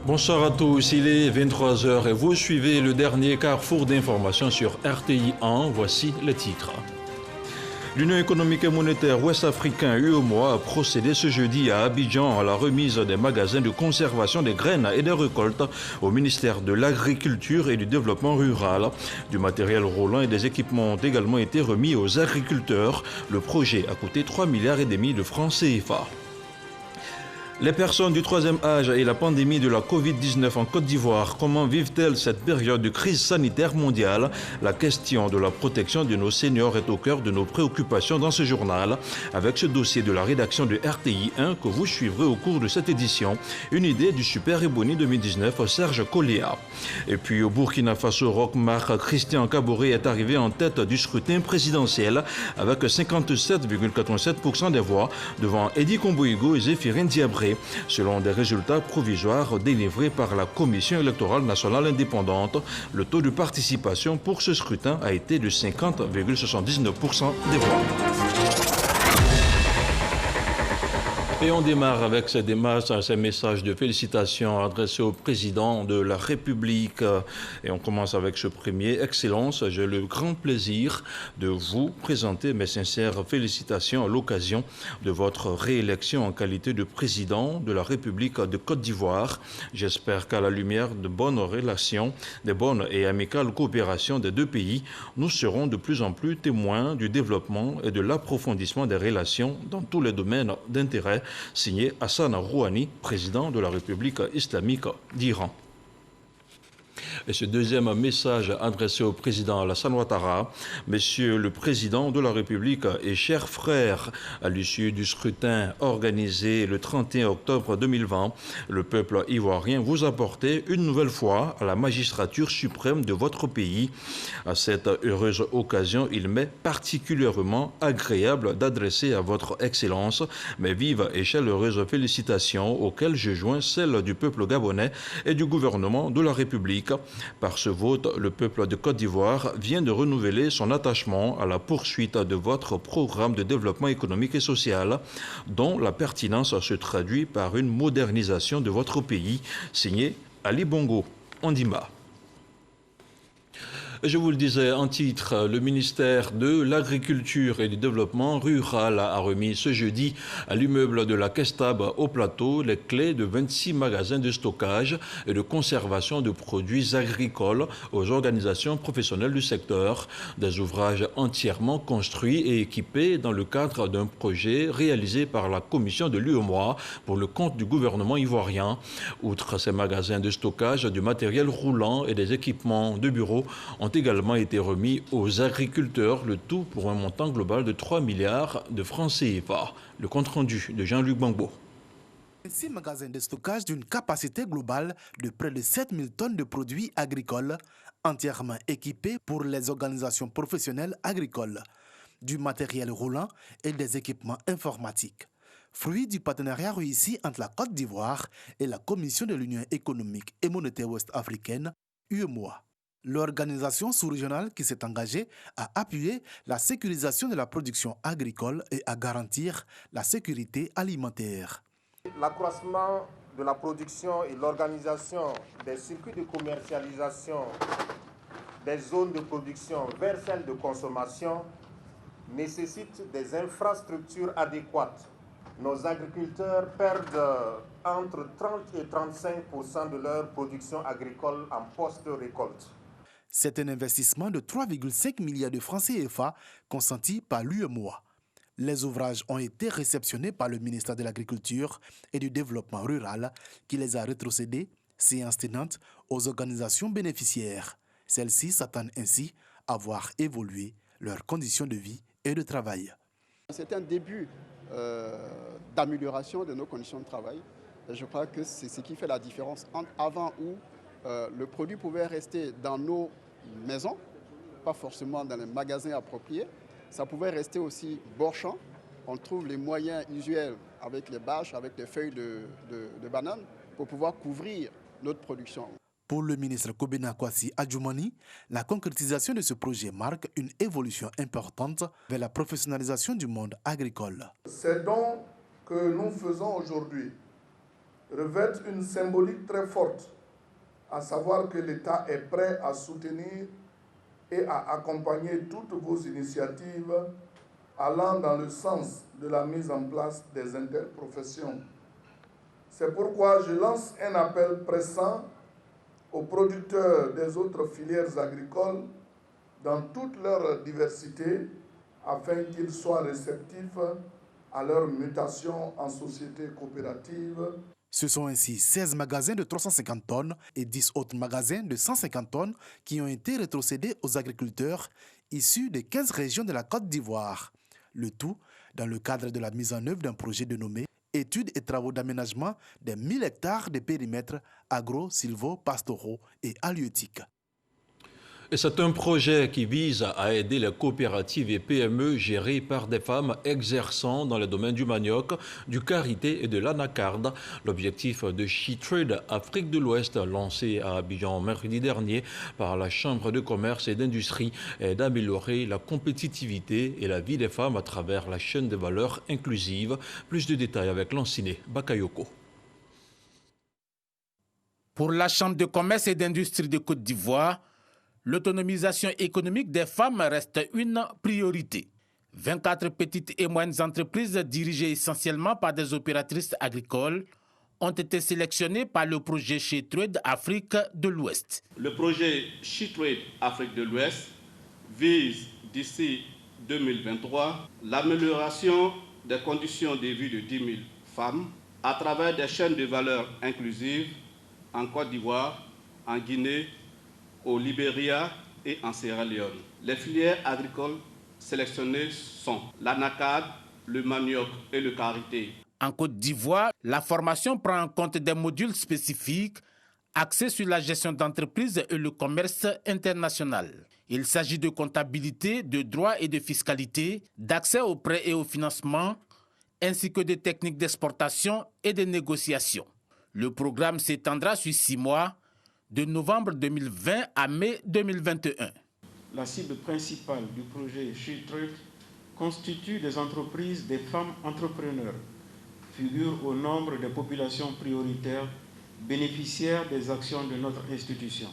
Bonsoir à tous, il est 23 h et vous suivez le dernier carrefour d'information sur RTI 1. Voici les titres. L'Union économique et monétaire ouest-africain UEMOA a procédé ce jeudi à Abidjan à la remise des magasins de conservation des graines et des récoltes au ministère de l'Agriculture et du Développement rural. Du matériel roulant et des équipements ont également été remis aux agriculteurs. Le projet a coûté 3,5 milliards de francs CFA. Les personnes du troisième âge et la pandémie de la Covid-19 en Côte d'Ivoire, comment vivent-elles cette période de crise sanitaire mondiale? La question de la protection de nos seniors est au cœur de nos préoccupations dans ce journal. Avec ce dossier de la rédaction de RTI 1 que vous suivrez au cours de cette édition, une idée du Super Ebony 2019, Serge Kolia. Et puis au Burkina Faso, Roch-Marc Christian Kaboré est arrivé en tête du scrutin présidentiel avec 57,87% des voix devant Edi Komboigo et Zéphirine Diabré, selon des résultats provisoires délivrés par la Commission électorale nationale indépendante. Le taux de participation pour ce scrutin a été de 50,79% des voix. Et on démarre avec ces messages de félicitations adressés au président de la République. Et on commence avec ce premier. Excellence, j'ai le grand plaisir de vous présenter mes sincères félicitations à l'occasion de votre réélection en qualité de président de la République de Côte d'Ivoire. J'espère qu'à la lumière de bonnes relations, de bonnes et amicales coopérations des deux pays, nous serons de plus en plus témoins du développement et de l'approfondissement des relations dans tous les domaines d'intérêt. Signé Hassan Rouhani, président de la République islamique d'Iran. Et ce deuxième message adressé au président Alassane Ouattara. Monsieur le président de la République et chers frères, à l'issue du scrutin organisé le 31 octobre 2020, le peuple ivoirien vous a porté une nouvelle fois à la magistrature suprême de votre pays. À cette heureuse occasion, il m'est particulièrement agréable d'adresser à votre Excellence mes vives et chaleureuses félicitations auxquelles je joins celles du peuple gabonais et du gouvernement de la République. Par ce vote, le peuple de Côte d'Ivoire vient de renouveler son attachement à la poursuite de votre programme de développement économique et social, dont la pertinence se traduit par une modernisation de votre pays, signé Ali Bongo Ondimba. Je vous le disais en titre, le ministère de l'Agriculture et du Développement rural a remis ce jeudi à l'immeuble de la Kestab au Plateau les clés de 26 magasins de stockage et de conservation de produits agricoles aux organisations professionnelles du secteur. Des ouvrages entièrement construits et équipés dans le cadre d'un projet réalisé par la commission de l'UEMOA pour le compte du gouvernement ivoirien. Outre ces magasins de stockage, du matériel roulant et des équipements de bureau ont également été remis aux agriculteurs, le tout pour un montant global de 3 milliards de francs CFA. Le compte-rendu de Jean-Luc Bangbo. 6 magasins de stockage d'une capacité globale de près de 7000 tonnes de produits agricoles, entièrement équipés pour les organisations professionnelles agricoles, du matériel roulant et des équipements informatiques. Fruit du partenariat réussi entre la Côte d'Ivoire et la Commission de l'Union économique et monétaire ouest-africaine, UEMOA. L'organisation sous-régionale qui s'est engagée à appuyer la sécurisation de la production agricole et à garantir la sécurité alimentaire. L'accroissement de la production et l'organisation des circuits de commercialisation des zones de production vers celles de consommation nécessitent des infrastructures adéquates. Nos agriculteurs perdent entre 30 et 35% de leur production agricole en post-récolte. C'est un investissement de 3,5 milliards de francs CFA consenti par l'UEMOA. Les ouvrages ont été réceptionnés par le ministère de l'Agriculture et du Développement rural qui les a rétrocédés, séance tenante, aux organisations bénéficiaires. Celles-ci s'attendent ainsi à voir évoluer leurs conditions de vie et de travail. C'est un début d'amélioration de nos conditions de travail. Je crois que c'est ce qui fait la différence entre avant où le produit pouvait rester dans nos maisons, pas forcément dans les magasins appropriés. Ça pouvait rester aussi bord champ. On trouve les moyens usuels avec les bâches, avec les feuilles de bananes pour pouvoir couvrir notre production. Pour le ministre Kobena Kwasi Adjoumani, la concrétisation de ce projet marque une évolution importante vers la professionnalisation du monde agricole. Ces dons que nous faisons aujourd'hui revêtent une symbolique très forte, à savoir que l'État est prêt à soutenir et à accompagner toutes vos initiatives allant dans le sens de la mise en place des interprofessions. C'est pourquoi je lance un appel pressant aux producteurs des autres filières agricoles dans toute leur diversité afin qu'ils soient réceptifs à leur mutation en société coopérative. Ce sont ainsi 16 magasins de 350 tonnes et 10 autres magasins de 150 tonnes qui ont été rétrocédés aux agriculteurs issus des 15 régions de la Côte d'Ivoire. Le tout dans le cadre de la mise en œuvre d'un projet dénommé « Études et travaux d'aménagement des 1000 hectares de périmètres agro-, sylvo-pastoraux et halieutiques ». Et c'est un projet qui vise à aider les coopératives et PME gérées par des femmes exerçant dans le domaine du manioc, du karité et de l'anacarde. L'objectif de SheTrade Afrique de l'Ouest, lancé à Abidjan mercredi dernier par la Chambre de commerce et d'industrie, est d'améliorer la compétitivité et la vie des femmes à travers la chaîne de valeur inclusive. Plus de détails avec Lanciné Bakayoko. Pour la Chambre de commerce et d'industrie de Côte d'Ivoire, l'autonomisation économique des femmes reste une priorité. 24 petites et moyennes entreprises dirigées essentiellement par des opératrices agricoles ont été sélectionnées par le projet SheTrade Afrique de l'Ouest. Le projet SheTrade Afrique de l'Ouest vise d'ici 2023 l'amélioration des conditions de vie de 10 000 femmes à travers des chaînes de valeur inclusives en Côte d'Ivoire, en Guinée, au Libéria et en Sierra Leone. Les filières agricoles sélectionnées sont l'anacarde, le manioc et le karité. En Côte d'Ivoire, la formation prend en compte des modules spécifiques axés sur la gestion d'entreprise et le commerce international. Il s'agit de comptabilité, de droit et de fiscalité, d'accès aux prêts et au financement, ainsi que de techniques d'exportation et de négociation. Le programme s'étendra sur 6 mois, de novembre 2020 à mai 2021. La cible principale du projet SheTrade constitue des entreprises des femmes entrepreneurs, figurent au nombre des populations prioritaires bénéficiaires des actions de notre institution.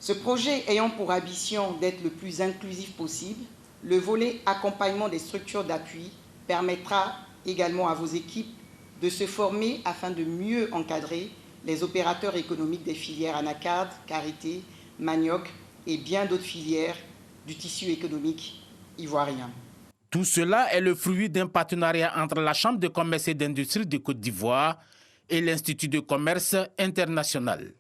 Ce projet ayant pour ambition d'être le plus inclusif possible, le volet accompagnement des structures d'appui permettra également à vos équipes de se former afin de mieux encadrer les opérateurs économiques des filières anacarde, karité, manioc et bien d'autres filières du tissu économique ivoirien. Tout cela est le fruit d'un partenariat entre la Chambre de commerce et d'industrie de Côte d'Ivoire et l'Institut de commerce international.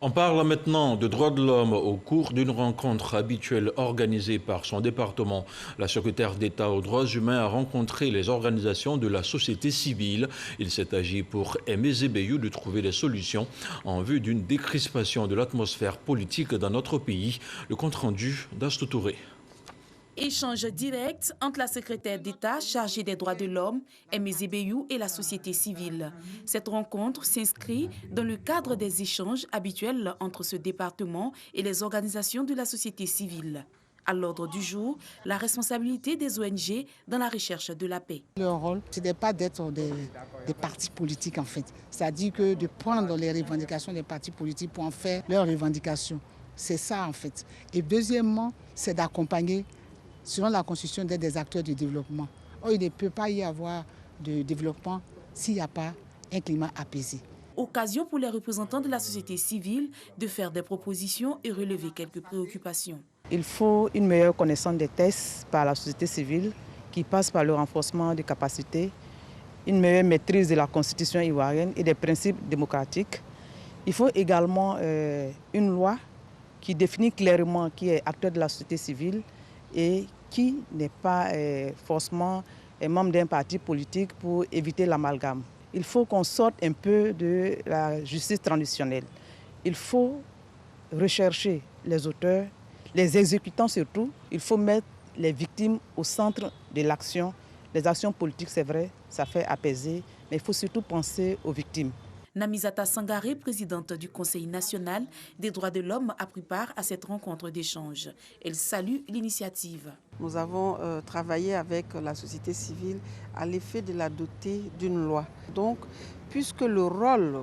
On parle maintenant de droits de l'homme au cours d'une rencontre habituelle organisée par son département. La secrétaire d'État aux droits humains a rencontré les organisations de la société civile. Il s'est agi pour Aimé Zébéiou de trouver des solutions en vue d'une décrispation de l'atmosphère politique dans notre pays. Le compte-rendu d'Astou Touré. Échange direct entre la secrétaire d'État chargée des droits de l'homme, Aimé Zébéiou, et la société civile. Cette rencontre s'inscrit dans le cadre des échanges habituels entre ce département et les organisations de la société civile. À l'ordre du jour, la responsabilité des ONG dans la recherche de la paix. Leur rôle, ce n'est pas d'être des partis politiques en fait. C'est-à-dire que de prendre les revendications des partis politiques pour en faire leurs revendications. C'est ça en fait. Et deuxièmement, c'est d'accompagner selon la constitution d'être des acteurs du développement. Or, il ne peut pas y avoir de développement s'il n'y a pas un climat apaisé. Occasion pour les représentants de la société civile de faire des propositions et relever quelques préoccupations. Il faut une meilleure connaissance des textes par la société civile qui passe par le renforcement des capacités, une meilleure maîtrise de la constitution ivoirienne et des principes démocratiques. Il faut également une loi qui définit clairement qui est acteur de la société civile et qui n'est pas forcément membre d'un parti politique pour éviter l'amalgame. Il faut qu'on sorte un peu de la justice traditionnelle. Il faut rechercher les auteurs, les exécutants surtout. Il faut mettre les victimes au centre de l'action. Les actions politiques, c'est vrai, ça fait apaiser, mais il faut surtout penser aux victimes. Namisata Sangaré, présidente du Conseil national des droits de l'homme, a pris part à cette rencontre d'échange. Elle salue l'initiative. Nous avons travaillé avec la société civile à l'effet de la doter d'une loi. Donc, puisque le rôle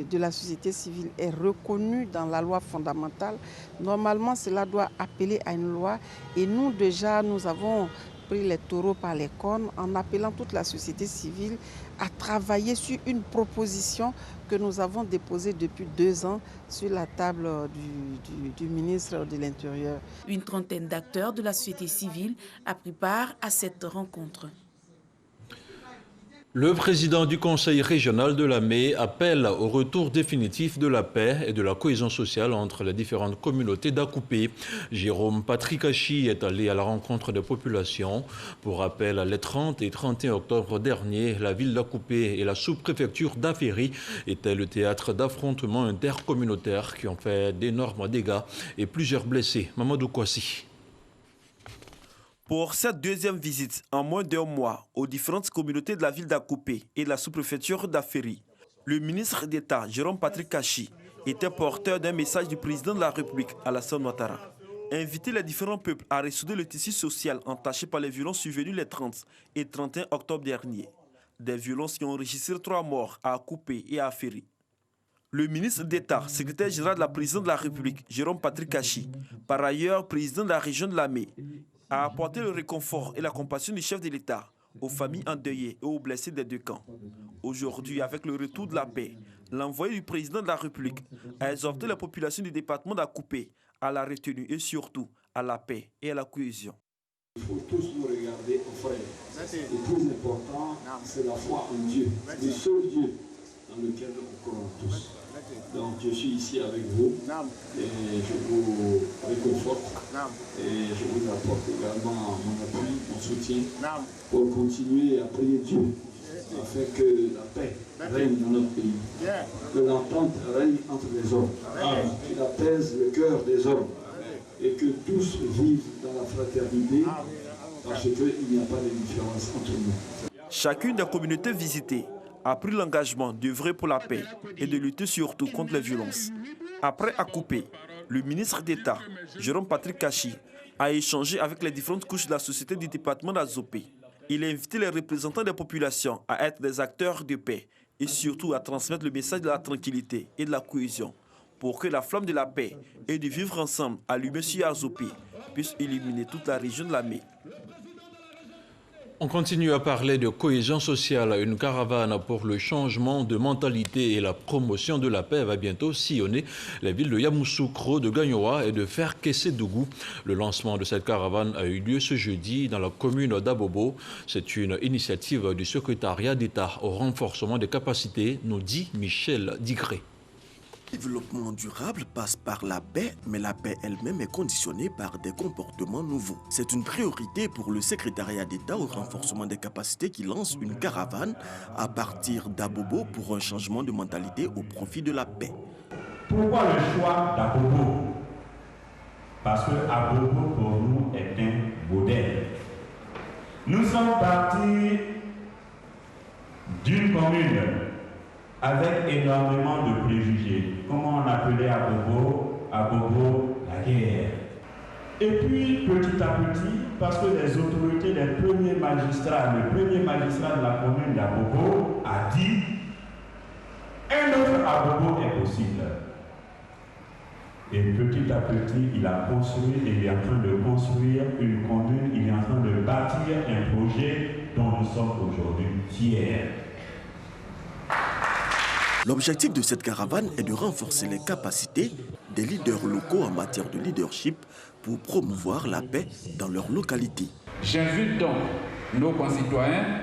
de la société civile est reconnu dans la loi fondamentale, normalement cela doit appeler à une loi. Et nous déjà, nous avons pris les taureaux par les cornes en appelant toute la société civile à travailler sur une proposition que nous avons déposée depuis 2 ans sur la table du ministre de l'Intérieur. Une trentaine d'acteurs de la société civile a pris part à cette rencontre. Le président du conseil régional de Lamé appelle au retour définitif de la paix et de la cohésion sociale entre les différentes communautés d'Akoupé. Jérôme Patrick-Achi est allé à la rencontre des populations. Pour rappel, les 30 et 31 octobre dernier, la ville d'Akoupé et la sous-préfecture d'Aféry étaient le théâtre d'affrontements intercommunautaires qui ont fait d'énormes dégâts et plusieurs blessés. Mamadou Kouassi. Pour cette deuxième visite en moins d'1 mois aux différentes communautés de la ville d'Akoupé et de la sous-préfecture d'Aféry, le ministre d'État Jérôme Patrick-Achi était porteur d'un message du président de la République, Alassane Ouattara. Inviter les différents peuples à ressouder le tissu social entaché par les violences survenues les 30 et 31 octobre dernier. Des violences qui ont enregistré 3 morts à Akoupé et à Aféry. Le ministre d'État, secrétaire général de la présidence de la République, Jérôme Patrick-Achi, par ailleurs président de la région de Lamé, a apporté le réconfort et la compassion du chef de l'État aux familles endeuillées et aux blessés des 2 camps. Aujourd'hui, avec le retour de la paix, l'envoyé du président de la République a exhorté la population du département d'Akoupé à la retenue et surtout à la paix et à la cohésion. Il faut tous nous regarder en frères. Le plus important, c'est la foi en Dieu, le seul Dieu dans lequel nous croyons tous. Donc je suis ici avec vous et je vous réconforte et je vous apporte également mon appui, mon soutien pour continuer à prier Dieu afin que la paix règne dans notre pays, que l'entente règne entre les hommes, qu'il apaise le cœur des hommes et que tous vivent dans la fraternité parce qu'il n'y a pas de différence entre nous. Chacune des communautés visitées a pris l'engagement d'œuvrer pour la paix et de lutter surtout contre les violences. Après Akoupé, le ministre d'État, Jérôme Patrick-Achi, a échangé avec les différentes couches de la société du département d'Azopé. Il a invité les représentants des populations à être des acteurs de paix et surtout à transmettre le message de la tranquillité et de la cohésion pour que la flamme de la paix et du vivre ensemble allumée sur Azopé puisse illuminer toute la région de Lamé. On continue à parler de cohésion sociale. Une caravane pour le changement de mentalité et la promotion de la paix va bientôt sillonner les villes de Yamoussoukro, de Gagnoa et de Ferkessédougou. Le lancement de cette caravane a eu lieu ce jeudi dans la commune d'Abobo. C'est une initiative du secrétariat d'État au renforcement des capacités, nous dit Michel Digré. Le développement durable passe par la paix, mais la paix elle-même est conditionnée par des comportements nouveaux. C'est une priorité pour le secrétariat d'État au renforcement des capacités qui lance une caravane à partir d'Abobo pour un changement de mentalité au profit de la paix. Pourquoi le choix d'Abobo? Parce que Abobo pour nous est un modèle. Nous sommes partis d'une commune avec énormément de préjugés. Comment on appelait Abobo? Abobo, la guerre. Et puis, petit à petit, parce que les autorités, les premiers magistrats, le premier magistrat de la commune d'Abobo a dit un autre Abobo est possible. Et petit à petit, il a construit, il est en train de construire une commune, il est en train de bâtir un projet dont nous sommes aujourd'hui fiers. L'objectif de cette caravane est de renforcer les capacités des leaders locaux en matière de leadership pour promouvoir la paix dans leur localité. J'invite donc nos concitoyens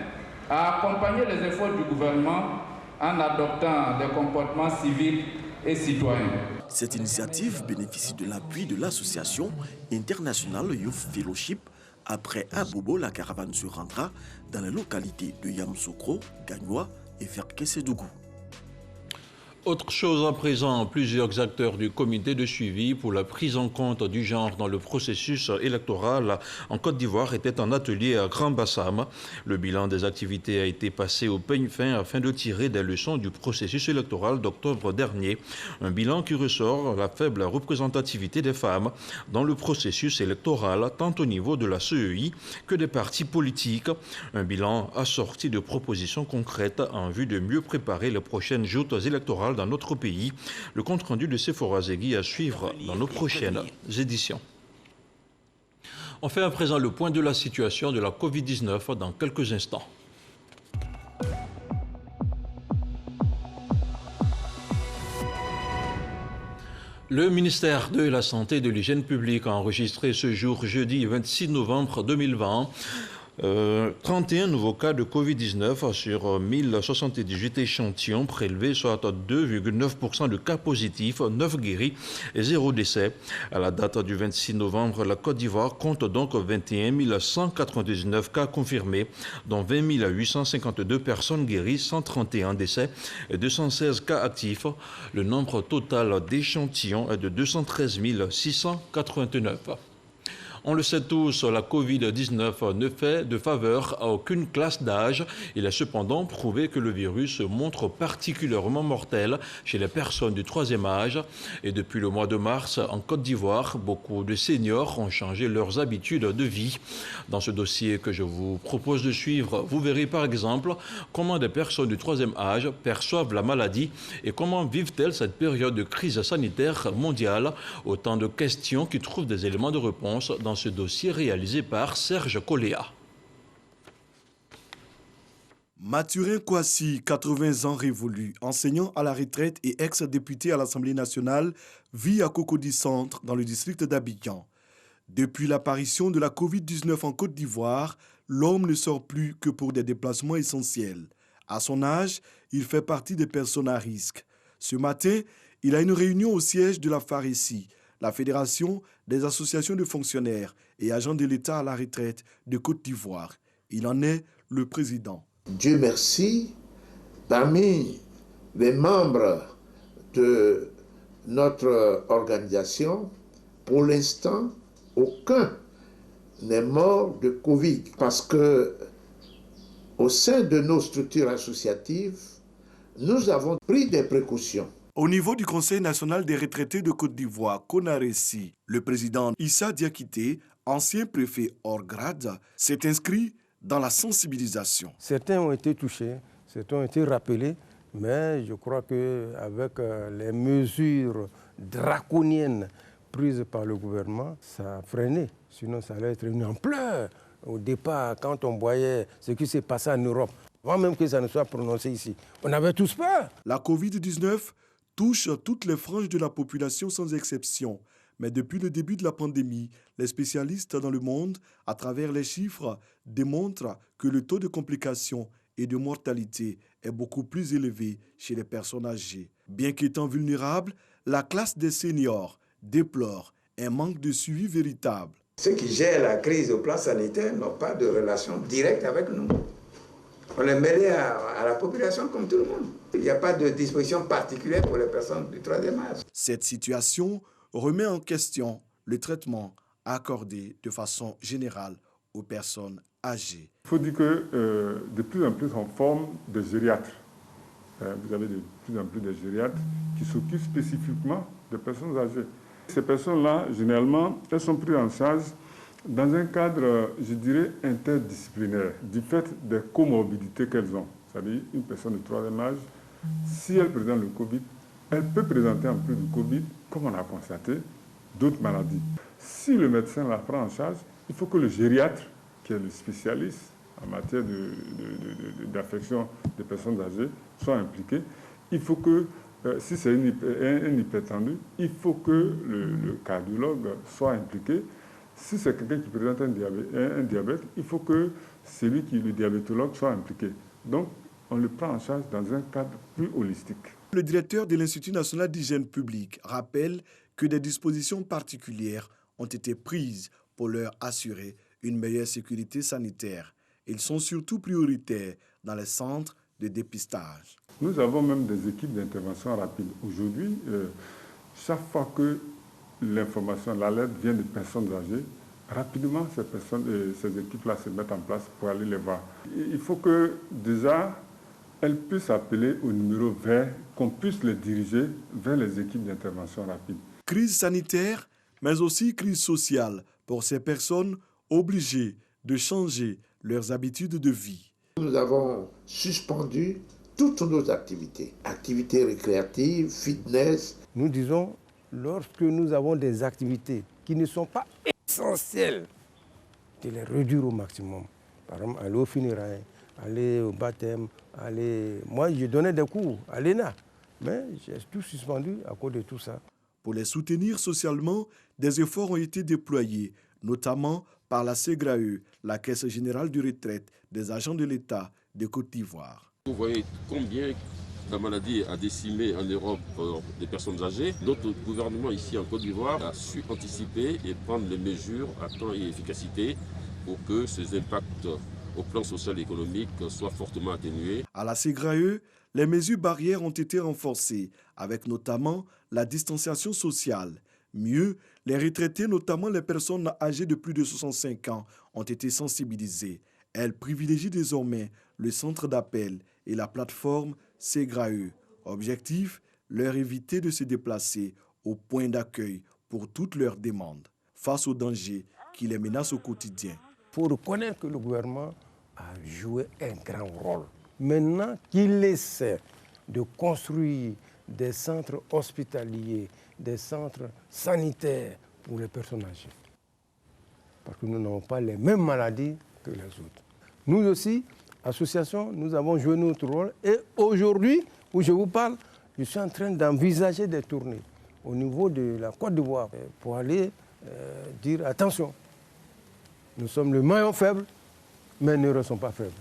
à accompagner les efforts du gouvernement en adoptant des comportements civils et citoyens. Cette initiative bénéficie de l'appui de l'association internationale Youth Fellowship. Après Abobo, la caravane se rendra dans les localités de Yamoussoukro, Gagnoa et Ferkessédougou. Autre chose à présent, plusieurs acteurs du comité de suivi pour la prise en compte du genre dans le processus électoral en Côte d'Ivoire étaient en atelier à Grand Bassam. Le bilan des activités a été passé au peigne fin afin de tirer des leçons du processus électoral d'octobre dernier. Un bilan qui ressort la faible représentativité des femmes dans le processus électoral, tant au niveau de la CEI que des partis politiques. Un bilan assorti de propositions concrètes en vue de mieux préparer les prochaines joutes électorales dans notre pays. Le compte-rendu de Sephora Zegui à suivre dans nos prochaines éditions. On fait à présent le point de la situation de la Covid-19 dans quelques instants. Le ministère de la Santé et de l'Hygiène publique a enregistré ce jour, jeudi 26 novembre 2020, 31 nouveaux cas de Covid-19 sur 1078 échantillons prélevés, soit 2,9% de cas positifs, 9 guéris et 0 décès. À la date du 26 novembre, la Côte d'Ivoire compte donc 21 199 cas confirmés, dont 20 852 personnes guéries, 131 décès et 216 cas actifs. Le nombre total d'échantillons est de 213 689. On le sait tous, la Covid-19 ne fait de faveur à aucune classe d'âge. Il est cependant prouvé que le virus se montre particulièrement mortel chez les personnes du troisième âge. Et depuis le mois de mars, en Côte d'Ivoire, beaucoup de seniors ont changé leurs habitudes de vie. Dans ce dossier que je vous propose de suivre, vous verrez par exemple comment des personnes du troisième âge perçoivent la maladie et comment vivent-elles cette période de crise sanitaire mondiale. Autant de questions qui trouvent des éléments de réponse dans ce dossier réalisé par Serge Coléa. Mathurin Kouassi, 80 ans révolus, enseignant à la retraite et ex-député à l'Assemblée nationale, vit à Cocody Centre, dans le district d'Abidjan. Depuis l'apparition de la Covid-19 en Côte d'Ivoire, l'homme ne sort plus que pour des déplacements essentiels. À son âge, il fait partie des personnes à risque. Ce matin, il a une réunion au siège de la FARECI, la Fédération des associations de fonctionnaires et agents de l'État à la retraite de Côte d'Ivoire. Il en est le président. Dieu merci, parmi les membres de notre organisation, pour l'instant, aucun n'est mort de Covid parce que au sein de nos structures associatives, nous avons pris des précautions. Au niveau du Conseil national des retraités de Côte d'Ivoire, CONARECI, le président Issa Diakité, ancien préfet hors grade, s'est inscrit dans la sensibilisation. Certains ont été touchés, certains ont été rappelés, mais je crois qu'avec les mesures draconiennes prises par le gouvernement, ça a freiné. Sinon, ça allait être une ampleur. Au départ, quand on voyait ce qui s'est passé en Europe, avant même que ça ne soit prononcé ici, on avait tous peur. La Covid-19 touche toutes les franges de la population sans exception. Mais depuis le début de la pandémie, les spécialistes dans le monde, à travers les chiffres, démontrent que le taux de complications et de mortalité est beaucoup plus élevé chez les personnes âgées. Bien qu'étant vulnérable, la classe des seniors déplore un manque de suivi véritable. Ceux qui gèrent la crise au plan sanitaire n'ont pas de relation directe avec nous. On est mêlé à la population comme tout le monde. Il n'y a pas de disposition particulière pour les personnes du troisième âge. Cette situation remet en question le traitement accordé de façon générale aux personnes âgées. Il faut dire que de plus en plus on forme des gériatres. Vous avez de plus en plus de gériatres qui s'occupent spécifiquement des personnes âgées. Ces personnes-là, généralement, elles sont prises en charge dans un cadre, je dirais, interdisciplinaire, du fait des comorbidités qu'elles ont. C'est-à-dire, une personne de troisième âge, si elle présente le Covid, elle peut présenter en plus du Covid, comme on a constaté, d'autres maladies. Si le médecin la prend en charge, il faut que le gériatre, qui est le spécialiste en matière d'affection des personnes âgées, soit impliqué. Il faut que, si c'est un hypertendu, il faut que le cardiologue soit impliqué. Si c'est quelqu'un qui présente un diabète, il faut que le diabétologue soit impliqué. Donc, on le prend en charge dans un cadre plus holistique. Le directeur de l'Institut national d'hygiène publique rappelle que des dispositions particulières ont été prises pour leur assurer une meilleure sécurité sanitaire. Ils sont surtout prioritaires dans les centres de dépistage. Nous avons même des équipes d'intervention rapide. Aujourd'hui, chaque fois que l'information, l'alerte vient de personnes âgées, rapidement ces équipes-là se mettent en place pour aller les voir. Il faut que déjà, elles puissent appeler au numéro vert, qu'on puisse les diriger vers les équipes d'intervention rapide. Crise sanitaire, mais aussi crise sociale pour ces personnes obligées de changer leurs habitudes de vie. Nous avons suspendu toutes nos activités, activités récréatives, fitness. Nous disons, lorsque nous avons des activités qui ne sont pas essentielles, de les réduire au maximum. Par exemple, aller au funérailles, aller au baptême, aller... Moi, je donnais des cours à l'ENA, mais j'ai tout suspendu à cause de tout ça. Pour les soutenir socialement, des efforts ont été déployés, notamment par la CGRAE, la Caisse générale de retraite des agents de l'État de Côte d'Ivoire. Vous voyez combien la maladie a décimé en Europe des personnes âgées. Notre gouvernement ici en Côte d'Ivoire a su anticiper et prendre les mesures à temps et efficacité pour que ces impacts au plan social et économique soient fortement atténués. À la CGRAE, les mesures barrières ont été renforcées, avec notamment la distanciation sociale. Mieux, les retraités, notamment les personnes âgées de plus de 65 ans, ont été sensibilisées. Elles privilégient désormais le centre d'appel et la plateforme CGRAE. Objectif, leur éviter de se déplacer au point d'accueil pour toutes leurs demandes, face aux dangers qui les menacent au quotidien. Il faut reconnaître que le gouvernement a joué un grand rôle. Maintenant qu'il essaie de construire des centres hospitaliers, des centres sanitaires pour les personnes âgées, parce que nous n'avons pas les mêmes maladies que les autres. Nous aussi, association, nous avons joué notre rôle et aujourd'hui, où je vous parle, je suis en train d'envisager des tournées au niveau de la Côte d'Ivoire pour aller dire attention, nous sommes le maillon faible, mais ne restons pas faibles.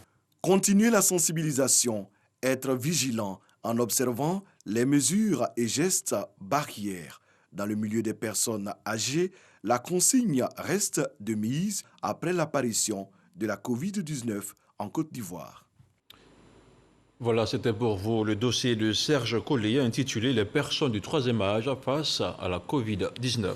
Continuer la sensibilisation, être vigilant en observant les mesures et gestes barrières. Dans le milieu des personnes âgées, la consigne reste de mise après l'apparition de la Covid-19 en Côte d'Ivoire. Voilà, c'était pour vous le dossier de Serge Collet intitulé « Les personnes du troisième âge face à la Covid-19 ».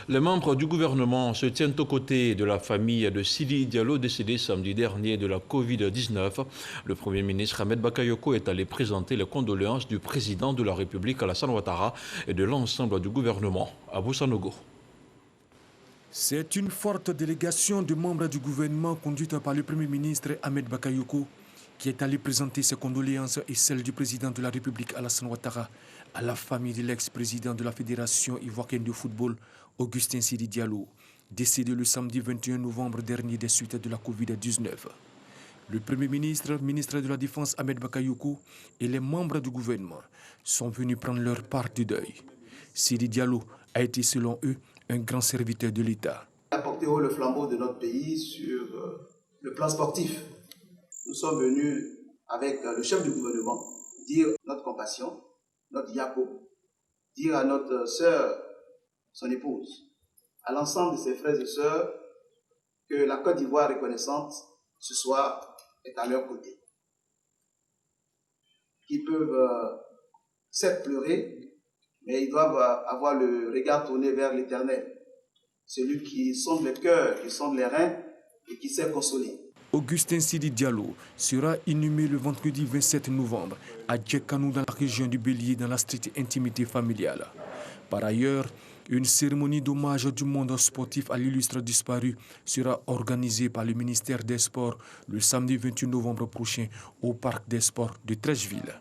Les membres du gouvernement se tiennent aux côtés de la famille de Sidi Diallo, décédé samedi dernier de la Covid-19. Le Premier ministre Ahmed Bakayoko est allé présenter les condoléances du président de la République Alassane Ouattara et de l'ensemble du gouvernement. Abou Sanogo. C'est une forte délégation de membres du gouvernement conduite par le Premier ministre Ahmed Bakayoko qui est allé présenter ses condoléances et celles du président de la République Alassane Ouattara à la famille de l'ex-président de la Fédération ivoirienne de football, Augustin Sidi Diallo, décédé le samedi 21 novembre dernier des suites de la Covid-19. Le Premier ministre, ministre de la Défense Ahmed Bakayoko et les membres du gouvernement sont venus prendre leur part du deuil. Sidi Diallo a été, selon eux, un grand serviteur de l'État. Il a porté haut le flambeau de notre pays sur le plan sportif. Nous sommes venus avec le chef du gouvernement dire notre compassion, notre diapo, dire à notre sœur, son épouse, à l'ensemble de ses frères et sœurs, que la Côte d'Ivoire reconnaissante, ce soir, est à leur côté. Qu'ils peuvent certes pleurer, mais ils doivent avoir le regard tourné vers l'Éternel, celui qui sonde les cœurs, qui sonde les reins et qui sait consoler. Augustin Sidi Diallo sera inhumé le vendredi 27 novembre à Djekanou, dans la région du Bélier, dans la stricte intimité familiale. Par ailleurs, une cérémonie d'hommage du monde sportif à l'illustre disparu sera organisée par le ministère des Sports le samedi 28 novembre prochain au Parc des Sports de Treichville.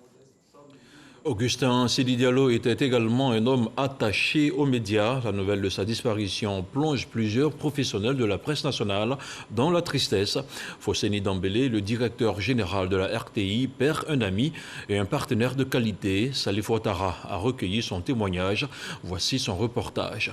Augustin Sidi Diallo était également un homme attaché aux médias. La nouvelle de sa disparition plonge plusieurs professionnels de la presse nationale dans la tristesse. Fosseni Dambélé, le directeur général de la RTI, perd un ami et un partenaire de qualité. Salif Ouattara a recueilli son témoignage. Voici son reportage.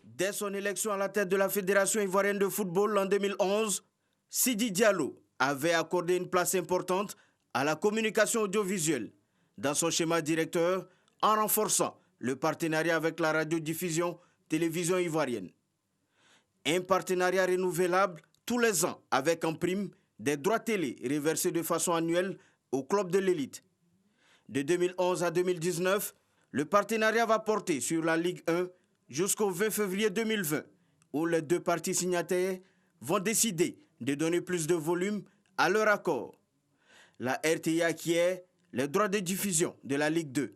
Dès son élection à la tête de la Fédération ivoirienne de football en 2011, Sidi Diallo avait accordé une place importante à la communication audiovisuelle dans son schéma directeur, en renforçant le partenariat avec la radiodiffusion télévision ivoirienne. Un partenariat renouvelable tous les ans avec en prime des droits télé reversés de façon annuelle au club de l'élite. De 2011 à 2019, le partenariat va porter sur la Ligue 1 jusqu'au 20 février 2020, où les deux parties signataires vont décider de donner plus de volume à leur accord. La RTI acquiert les droits de diffusion de la Ligue 2,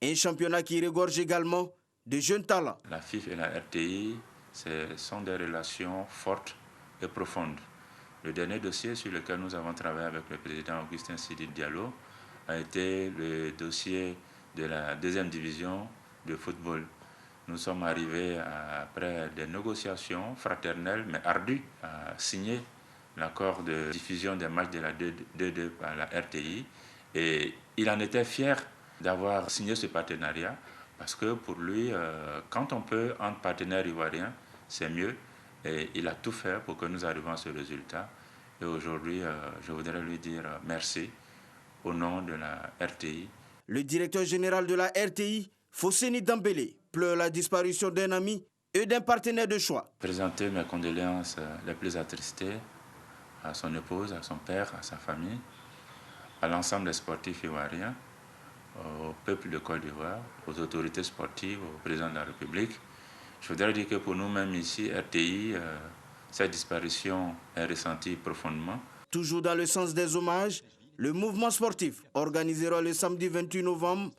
un championnat qui regorge également de jeunes talents. La FIF et la RTI, ce sont des relations fortes et profondes. Le dernier dossier sur lequel nous avons travaillé avec le président Augustin Sidi Diallo a été le dossier de la deuxième division de football. Nous sommes arrivés, après des négociations fraternelles mais ardues, à signer l'accord de diffusion des matchs de la 2-2 par la RTI. Et il en était fier d'avoir signé ce partenariat parce que pour lui, quand on peut entre partenaires ivoiriens, c'est mieux. Et il a tout fait pour que nous arrivions à ce résultat. Et aujourd'hui, je voudrais lui dire merci au nom de la RTI. Le directeur général de la RTI, Fosseni Dambélé, pleure la disparition d'un ami et d'un partenaire de choix. Présenter mes condoléances les plus attristées à son épouse, à son père, à sa famille, à l'ensemble des sportifs ivoiriens, au peuple de Côte d'Ivoire, aux autorités sportives, au président de la République. Je voudrais dire que pour nous-mêmes ici, RTI, cette disparition est ressentie profondément. Toujours dans le sens des hommages, le mouvement sportif organisera le samedi 28 novembre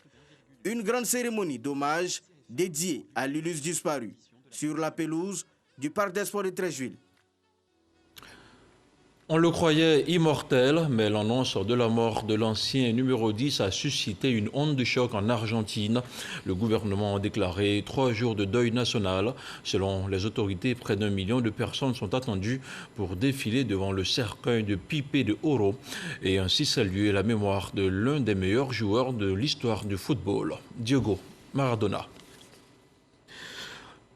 une grande cérémonie d'hommage dédiée à l'illustre disparu sur la pelouse du Parc des Sports de Treichville. On le croyait immortel, mais l'annonce de la mort de l'ancien numéro 10 a suscité une onde de choc en Argentine. Le gouvernement a déclaré 3 jours de deuil national. Selon les autorités, près d'1 million de personnes sont attendues pour défiler devant le cercueil de Pipe de Oro et ainsi saluer la mémoire de l'un des meilleurs joueurs de l'histoire du football, Diego Maradona.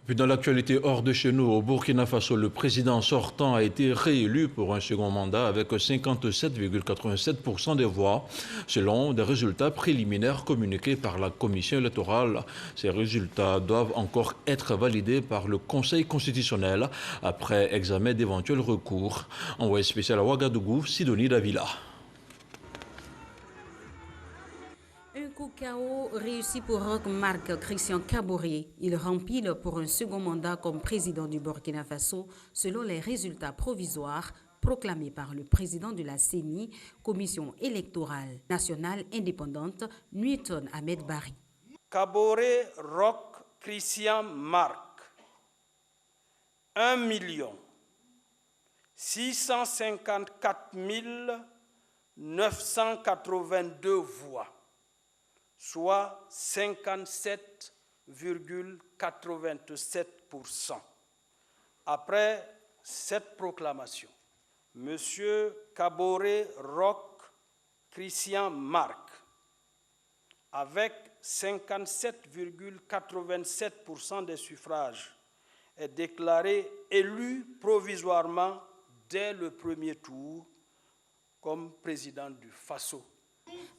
Puis dans l'actualité hors de chez nous, au Burkina Faso, le président sortant a été réélu pour un second mandat avec 57,87% des voix, selon des résultats préliminaires communiqués par la commission électorale. Ces résultats doivent encore être validés par le Conseil constitutionnel après examen d'éventuels recours. Envoyé spécial à Ouagadougou, Sidonie Davila. Un coup KO réussi pour Roch-Marc Christian Kaboré. Il rempile pour un second mandat comme président du Burkina Faso selon les résultats provisoires proclamés par le président de la CENI, Commission électorale nationale indépendante, Newton Ahmed Barry. Kaboré Roch Christian Marc, 1 654 982 voix, soit 57,87%. Après cette proclamation, M. Kaboré Roch Christian Marc, avec 57,87% des suffrages, est déclaré élu provisoirement dès le premier tour comme président du Faso.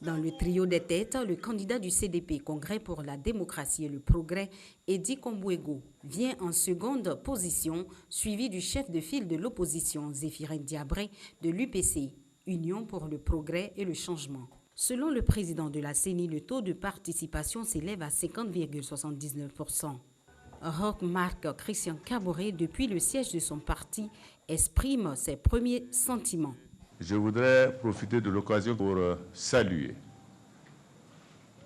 Dans le trio des têtes, le candidat du CDP, Congrès pour la démocratie et le progrès, Edi Kombouego, vient en seconde position, suivi du chef de file de l'opposition, Zéphirin Diabré, de l'UPC, Union pour le progrès et le changement. Selon le président de la CENI, le taux de participation s'élève à 50,79%. Roch-Marc Christian Kaboré, depuis le siège de son parti, exprime ses premiers sentiments. Je voudrais profiter de l'occasion pour saluer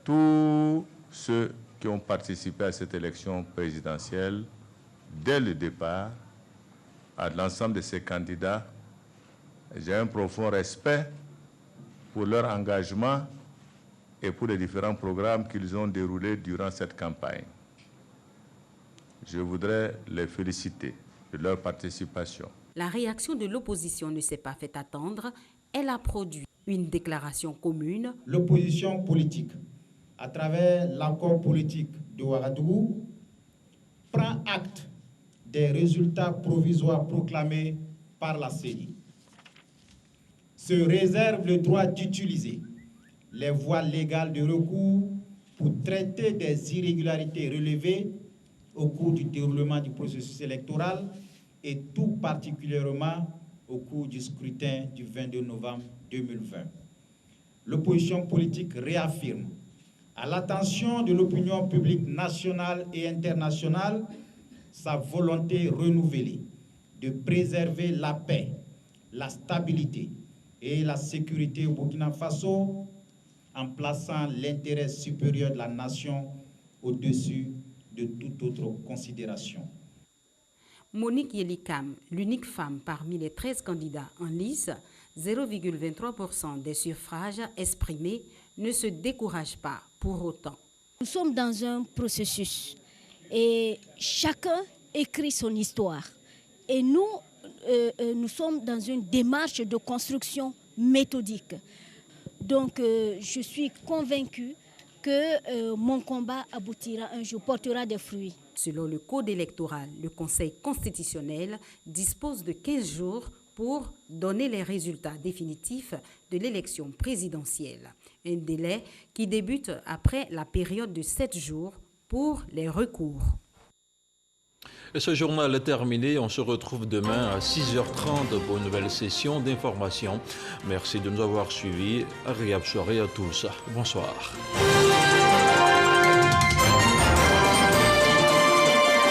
tous ceux qui ont participé à cette élection présidentielle dès le départ, à l'ensemble de ces candidats. J'ai un profond respect pour leur engagement et pour les différents programmes qu'ils ont déroulés durant cette campagne. Je voudrais les féliciter de leur participation. La réaction de l'opposition ne s'est pas fait attendre. Elle a produit une déclaration commune. L'opposition politique, à travers l'accord politique de Ouagadougou, prend acte des résultats provisoires proclamés par la CENI. Se réserve le droit d'utiliser les voies légales de recours pour traiter des irrégularités relevées au cours du déroulement du processus électoral et tout particulièrement au cours du scrutin du 22 novembre 2020. l'opposition politique réaffirme à l'attention de l'opinion publique nationale et internationale sa volonté renouvelée de préserver la paix, la stabilité et la sécurité au Burkina Faso en plaçant l'intérêt supérieur de la nation au-dessus de toute autre considération. Monique Yelikam, l'unique femme parmi les 13 candidats en lice, 0,23% des suffrages exprimés, ne se décourage pas pour autant. Nous sommes dans un processus et chacun écrit son histoire. Et nous, nous sommes dans une démarche de construction méthodique. Donc je suis convaincue que mon combat aboutira un jour, portera des fruits. Selon le code électoral, le Conseil constitutionnel dispose de 15 jours pour donner les résultats définitifs de l'élection présidentielle. Un délai qui débute après la période de 7 jours pour les recours. Et ce journal est terminé. On se retrouve demain à 6h30 pour une nouvelle session d'information. Merci de nous avoir suivis. Agréable soirée à tous. Bonsoir.